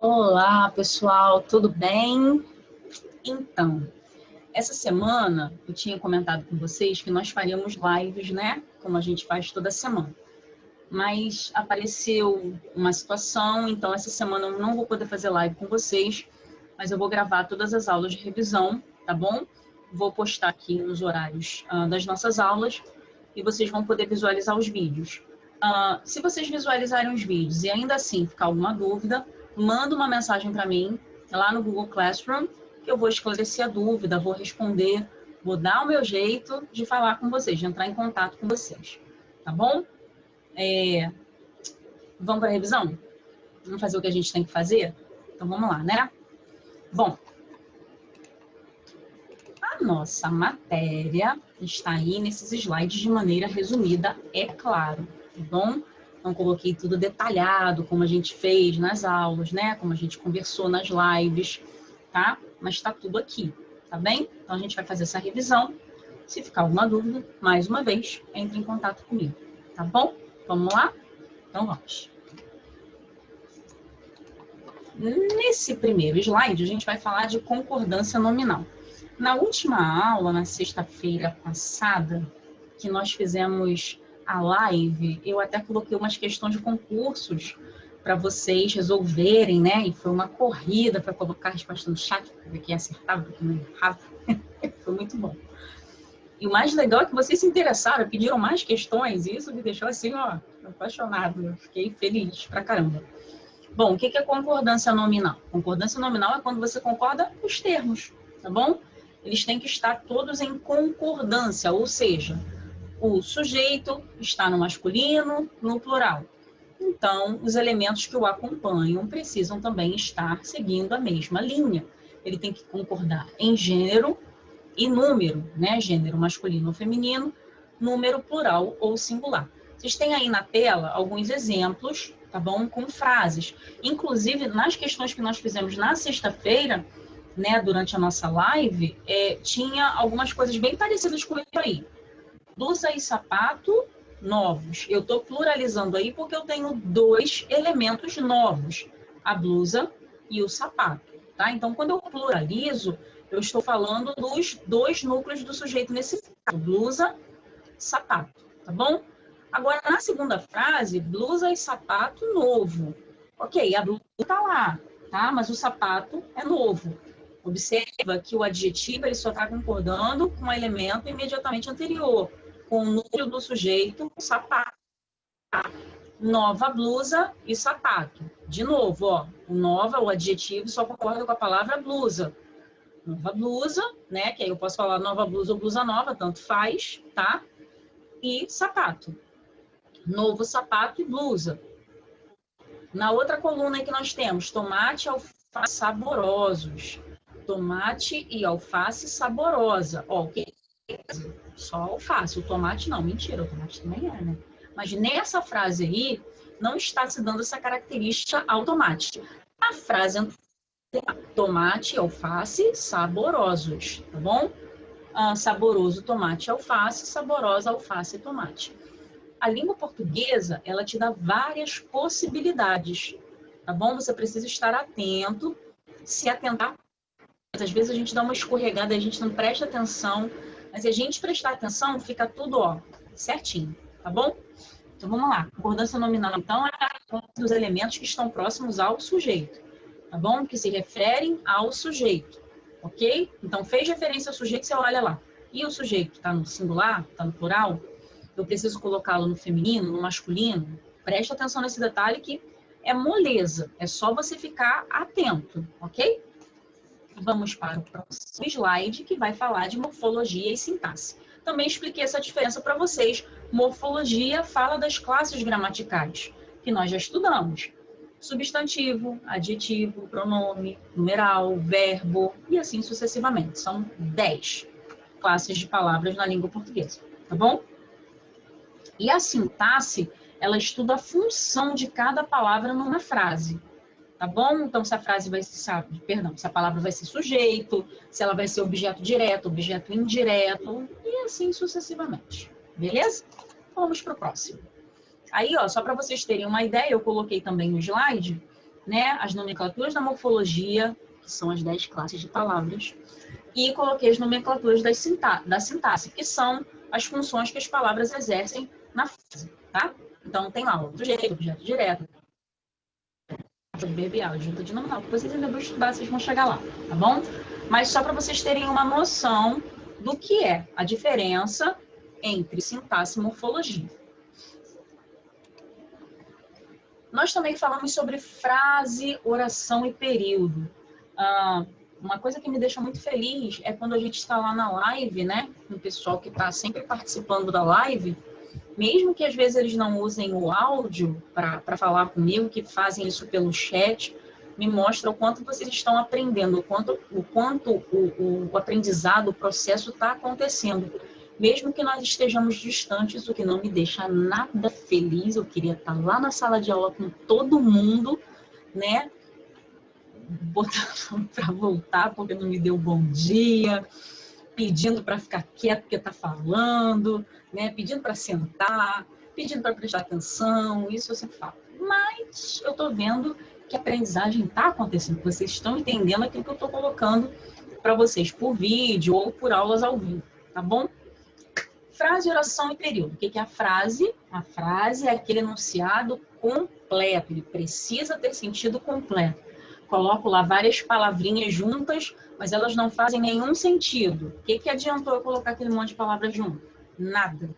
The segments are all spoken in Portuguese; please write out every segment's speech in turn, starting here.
Olá, pessoal, tudo bem? Então, essa semana eu tinha comentado com vocês que nós faríamos lives, né? Como a gente faz toda semana. Mas apareceu uma situação, então essa semana eu não vou poder fazer live com vocês, mas eu vou gravar todas as aulas de revisão, tá bom? Vou postar aqui nos horários das nossas aulas e vocês vão poder visualizar os vídeos. Se vocês visualizarem os vídeos e ainda assim ficar alguma dúvida, manda uma mensagem para mim lá no Google Classroom, que eu vou esclarecer a dúvida, vou responder, vou dar o meu jeito de falar com vocês, de entrar em contato com vocês, tá bom? Vamos para a revisão? Vamos fazer o que a gente tem que fazer? Então vamos lá, né? Bom, a nossa matéria está aí nesses slides de maneira resumida, é claro, tá bom? Então coloquei tudo detalhado, como a gente fez nas aulas, né? Como a gente conversou nas lives, tá? Mas está tudo aqui, tá bem? Então a gente vai fazer essa revisão. Se ficar alguma dúvida, mais uma vez, entre em contato comigo, tá bom? Vamos lá? Então vamos. Nesse primeiro slide, a gente vai falar de concordância nominal. Na última aula, na sexta-feira passada, que nós fizemos a live, eu até coloquei umas questões de concursos para vocês resolverem, né? E foi uma corrida para colocar a resposta no chat, para ver quem acertava, quem não errava. Foi muito bom. E o mais legal é que vocês se interessaram, pediram mais questões, e isso me deixou assim, ó, apaixonado. Eu fiquei feliz pra caramba. Bom, o que é concordância nominal? Concordância nominal é quando você concorda os termos, tá bom? Eles têm que estar todos em concordância, ou seja, o sujeito está no masculino, no plural. Então, os elementos que o acompanham precisam também estar seguindo a mesma linha. Ele tem que concordar em gênero e número, né? Gênero masculino ou feminino, número plural ou singular. Vocês têm aí na tela alguns exemplos, tá bom? Com frases. Inclusive, nas questões que nós fizemos na sexta-feira, né, durante a nossa live, tinha algumas coisas bem parecidas com isso aí. Blusa e sapato novos. Eu estou pluralizando aí porque eu tenho dois elementos novos, a blusa e o sapato, tá? Então, quando eu pluralizo, eu estou falando dos dois núcleos do sujeito nesse caso, blusa, sapato, tá bom? Agora, na segunda frase, blusa e sapato novo. Ok, a blusa está lá, tá? Mas o sapato é novo. Observa que o adjetivo ele só está concordando com o elemento imediatamente anterior, com o núcleo do sujeito, sapato. Nova blusa e sapato. De novo, ó, o nova, o adjetivo, só concorda com a palavra blusa. Nova blusa, né? Que aí eu posso falar nova blusa ou blusa nova, tanto faz, tá? E sapato. Novo sapato e blusa. Na outra coluna aí que nós temos tomate e alface saborosos. Tomate e alface saborosa. Ó, o que é? Só alface. O tomate não, mentira, o tomate também é, né? Mas nessa frase aí, não está se dando essa característica ao tomate. A frase tomate e alface saborosos, tá bom? Saboroso tomate e alface, saborosa alface e tomate. A língua portuguesa, ela te dá várias possibilidades, tá bom? Você precisa estar atento, se atentar. Às vezes a gente dá uma escorregada, a gente não presta atenção, mas se a gente prestar atenção, fica tudo, ó, certinho, tá bom? Então vamos lá. Concordância nominal, então, é a dos elementos que estão próximos ao sujeito, tá bom? Que se referem ao sujeito, ok? Então, fez referência ao sujeito, você olha lá. E o sujeito está no singular, está no plural? Eu preciso colocá-lo no feminino, no masculino? Preste atenção nesse detalhe que é moleza. É só você ficar atento, ok? Vamos para o próximo slide, que vai falar de morfologia e sintaxe. Também expliquei essa diferença para vocês. Morfologia fala das classes gramaticais, que nós já estudamos. Substantivo, adjetivo, pronome, numeral, verbo e assim sucessivamente. São 10 classes de palavras na língua portuguesa, tá bom? E a sintaxe, ela estuda a função de cada palavra numa frase, tá bom? Então, se a frase vai ser, se a palavra vai ser sujeito, se ela vai ser objeto direto, objeto indireto e assim sucessivamente, beleza? Vamos para o próximo. Aí, ó, só para vocês terem uma ideia, eu coloquei também no slide né, as nomenclaturas da morfologia, que são as 10 classes de palavras, e coloquei as nomenclaturas da sintaxe, que são as funções que as palavras exercem na frase, tá? Então, tem lá o objeto, objeto direto, adverbial, junta de nominal. Depois vocês ainda vão estudar, vocês vão chegar lá, tá bom? Mas só para vocês terem uma noção do que é a diferença entre sintaxe e morfologia. Nós também falamos sobre frase, oração e período. Uma coisa que me deixa muito feliz é quando a gente está lá na live, né? O pessoal que está sempre participando da live, mesmo que às vezes eles não usem o áudio para falar comigo, que fazem isso pelo chat, me mostra o quanto vocês estão aprendendo, o quanto o aprendizado, o processo está acontecendo. Mesmo que nós estejamos distantes, o que não me deixa nada feliz, eu queria estar lá na sala de aula com todo mundo, né? Botando para voltar, porque não me deu bom dia, pedindo para ficar quieto porque está falando, né? Pedindo para sentar, pedindo para prestar atenção, isso eu sempre falo. Mas eu estou vendo que a aprendizagem está acontecendo, que vocês estão entendendo aquilo que eu estou colocando para vocês por vídeo ou por aulas ao vivo, tá bom? Frase, oração e período. O que é a frase? A frase é aquele enunciado completo, ele precisa ter sentido completo. Coloco lá várias palavrinhas juntas, mas elas não fazem nenhum sentido. O que adiantou eu colocar aquele monte de palavras junto? Nada,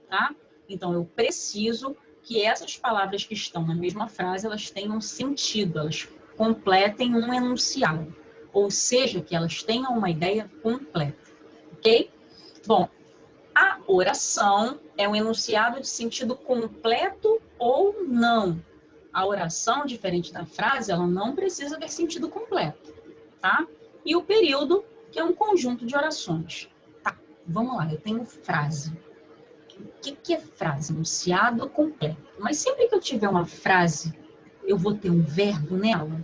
tá? Então, eu preciso que essas palavras que estão na mesma frase, elas tenham sentido, elas completem um enunciado. Ou seja, que elas tenham uma ideia completa, ok? Bom, a oração é um enunciado de sentido completo ou não. A oração, diferente da frase, ela não precisa ter sentido completo, tá? E o período, que é um conjunto de orações. Tá, vamos lá, eu tenho frase. O que é frase? Enunciado completo. Mas sempre que eu tiver uma frase, eu vou ter um verbo nela?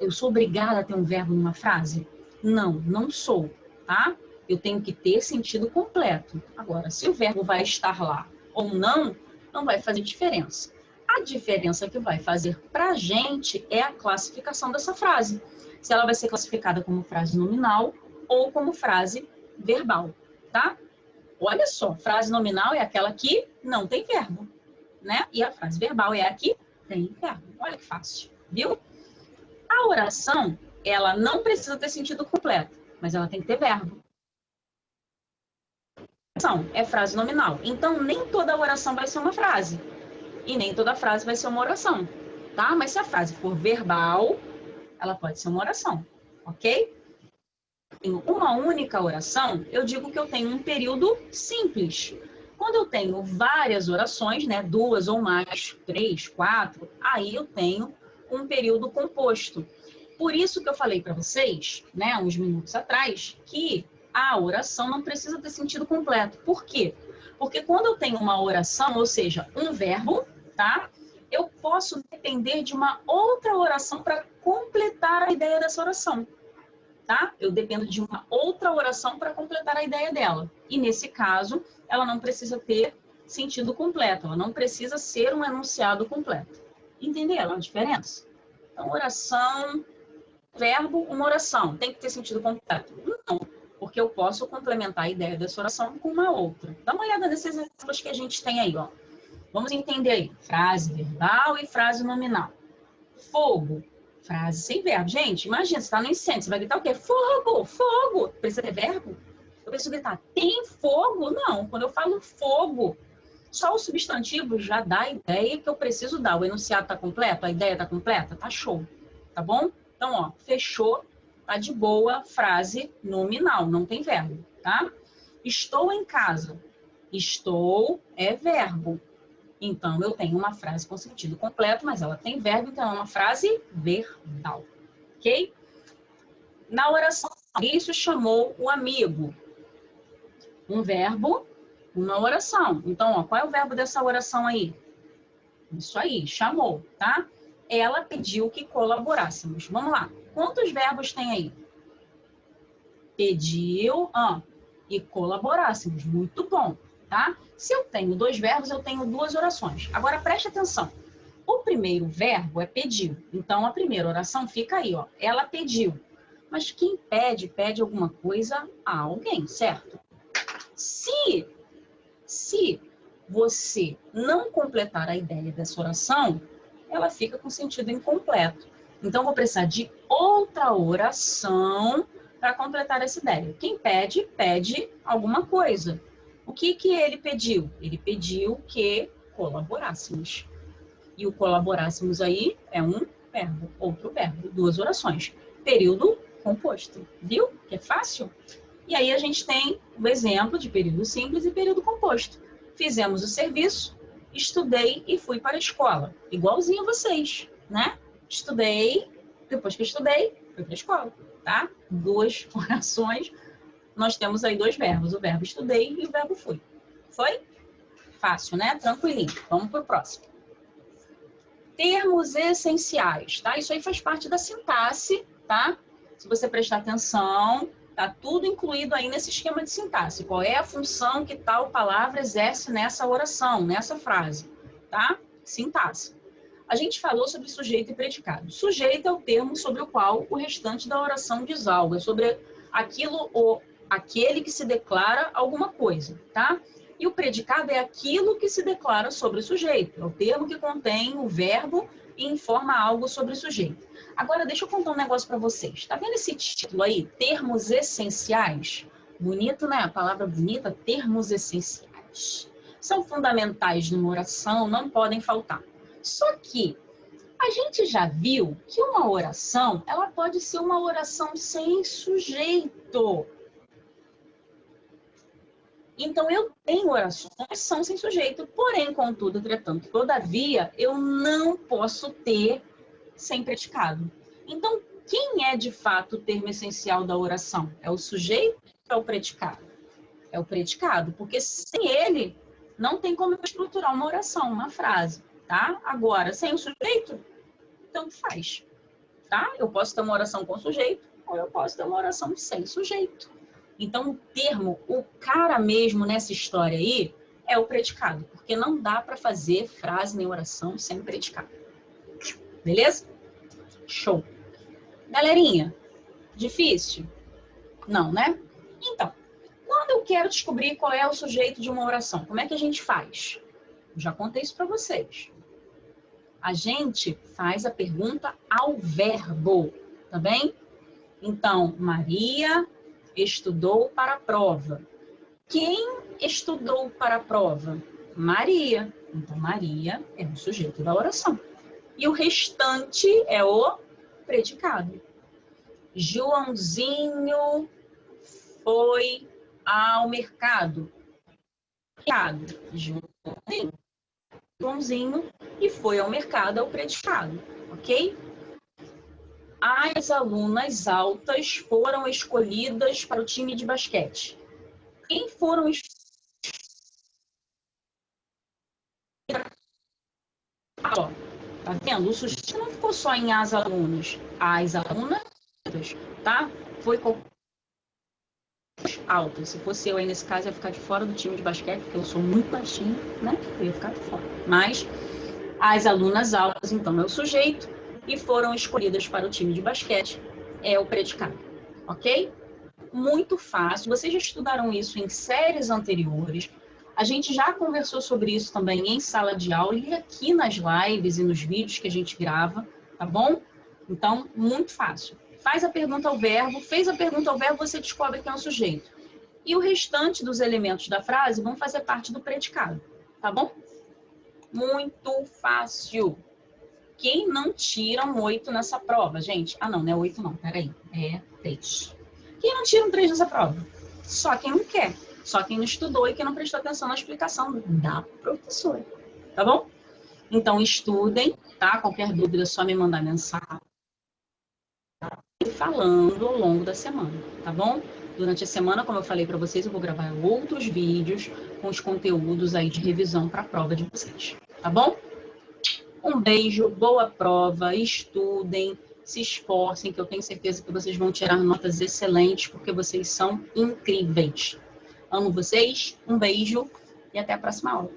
Eu sou obrigada a ter um verbo numa frase? Não, não sou, tá? Eu tenho que ter sentido completo. Agora, se o verbo vai estar lá ou não, não vai fazer diferença. A diferença que vai fazer para a gente é a classificação dessa frase. Se ela vai ser classificada como frase nominal ou como frase verbal, tá? Olha só, frase nominal é aquela que não tem verbo, né? E a frase verbal é a que tem verbo. Olha que fácil, viu? A oração, ela não precisa ter sentido completo, mas ela tem que ter verbo. Oração é frase nominal. Então, nem toda oração vai ser uma frase. E nem toda frase vai ser uma oração, tá? Mas se a frase for verbal, ela pode ser uma oração, ok? Em uma única oração, eu digo que eu tenho um período simples. Quando eu tenho várias orações, né, 2 ou mais, 3, 4, aí eu tenho um período composto. Por isso que eu falei para vocês, né, uns minutos atrás, que a oração não precisa ter sentido completo. Por quê? Porque quando eu tenho uma oração, ou seja, um verbo, tá? Eu posso depender de uma outra oração para completar a ideia dessa oração, tá? Eu dependo de uma outra oração para completar a ideia dela. E nesse caso, ela não precisa ter sentido completo, ela não precisa ser um enunciado completo. Entenderam a diferença? Então, oração, verbo, uma oração. Tem que ter sentido completo? Não, porque eu posso complementar a ideia dessa oração com uma outra. Dá uma olhada nesses exemplos que a gente tem aí, ó. Vamos entender aí. Frase verbal e frase nominal. Fogo. Frase sem verbo. Gente, imagina, você está no incêndio, você vai gritar o quê? Fogo, fogo. Precisa ter verbo? Eu preciso gritar, tem fogo? Não, quando eu falo fogo, só o substantivo já dá a ideia que eu preciso dar. O enunciado está completo? A ideia está completa? Tá show. Tá bom? Então, ó, fechou, tá de boa, frase nominal, não tem verbo, tá? Estou em casa. Estou é verbo. Então, eu tenho uma frase com sentido completo, mas ela tem verbo, então é uma frase verbal, ok? Na oração, Maurício chamou o amigo. Um verbo, uma oração. Então, ó, qual é o verbo dessa oração aí? Isso aí, chamou, tá? Ela pediu que colaborássemos. Vamos lá. Quantos verbos tem aí? Pediu, e colaborássemos. Muito bom, tá? Se eu tenho 2 verbos, eu tenho 2 orações. Agora, preste atenção. O primeiro verbo é pediu. Então, a primeira oração fica aí, ó. Ela pediu. Mas quem pede, pede alguma coisa a alguém, certo? Se você não completar a ideia dessa oração, ela fica com sentido incompleto. Então, vou precisar de outra oração para completar essa ideia. Quem pede, pede alguma coisa. O que ele pediu? Ele pediu que colaborássemos. E o colaborássemos aí é um verbo, outro verbo, duas orações. Período composto. Viu? Que é fácil? E aí a gente tem o exemplo de período simples e período composto. Fizemos o serviço, estudei e fui para a escola. Igualzinho a vocês, né? Estudei, depois que estudei, fui para a escola, tá? Duas orações. Nós temos aí dois verbos, o verbo estudei e o verbo fui. Foi? Fácil, né? Tranquilinho. Vamos para o próximo. Termos essenciais, tá? Isso aí faz parte da sintaxe, tá? Se você prestar atenção, tá tudo incluído aí nesse esquema de sintaxe. Qual é a função que tal palavra exerce nessa oração, nessa frase, tá? Sintaxe. A gente falou sobre sujeito e predicado. Sujeito é o termo sobre o qual o restante da oração diz algo. É sobre aquilo ou aquele que se declara alguma coisa, tá? E o predicado é aquilo que se declara sobre o sujeito. É o termo que contém o verbo e informa algo sobre o sujeito. Agora, deixa eu contar um negócio para vocês. Tá vendo esse título aí? Termos essenciais. Bonito, né? A palavra bonita, termos essenciais. São fundamentais numa oração, não podem faltar. Só que a gente já viu que uma oração, ela pode ser uma oração sem sujeito. Então, eu tenho orações que são sem sujeito, porém, contudo, entretanto, todavia, eu não posso ter sem predicado. Então, quem é de fato o termo essencial da oração? É o sujeito ou é o predicado? É o predicado, porque sem ele, não tem como estruturar uma oração, uma frase, tá? Agora, sem o sujeito, tanto faz, tá? Eu posso ter uma oração com sujeito, ou eu posso ter uma oração sem sujeito. Então, o termo, o cara mesmo nessa história aí, é o predicado, porque não dá para fazer frase nem oração sem predicado. Beleza? Show. Galerinha, difícil? Não, né? Então, quando eu quero descobrir qual é o sujeito de uma oração, como é que a gente faz? Eu já contei isso para vocês. A gente faz a pergunta ao verbo, tá bem? Então, Maria estudou para a prova. Quem estudou para a prova? Maria. Então, Maria é o sujeito da oração. E o restante é o predicado. Joãozinho foi ao mercado. Joãozinho e foi ao mercado é o predicado, ok? As alunas altas foram escolhidas para o time de basquete. Quem foram Ó, tá vendo? O sujeito não ficou só em as alunas. As alunas, tá? Foi com altas. Se fosse eu aí nesse caso, eu ia ficar de fora do time de basquete, porque eu sou muito baixinho, né? Eu ia ficar de fora. Mas as alunas altas, então, é o sujeito. E foram escolhidas para o time de basquete, é o predicado, ok? Muito fácil, vocês já estudaram isso em séries anteriores, a gente já conversou sobre isso também em sala de aula e aqui nas lives e nos vídeos que a gente grava, tá bom? Então, muito fácil. Faz a pergunta ao verbo, fez a pergunta ao verbo, você descobre quem é o sujeito. E o restante dos elementos da frase vão fazer parte do predicado, tá bom? Muito fácil. Quem não tira um 8 nessa prova, gente? Ah, não é 8 não, peraí. É 3. Quem não tira um 3 nessa prova? Só quem não quer. Só quem não estudou e quem não prestou atenção na explicação da professora. Tá bom? Então, estudem, tá? Qualquer dúvida é só me mandar mensagem. Falando ao longo da semana, tá bom? Durante a semana, como eu falei para vocês, eu vou gravar outros vídeos com os conteúdos aí de revisão para a prova de vocês. Tá bom? Um beijo, boa prova, estudem, se esforcem, que eu tenho certeza que vocês vão tirar notas excelentes, porque vocês são incríveis. Amo vocês, um beijo e até a próxima aula.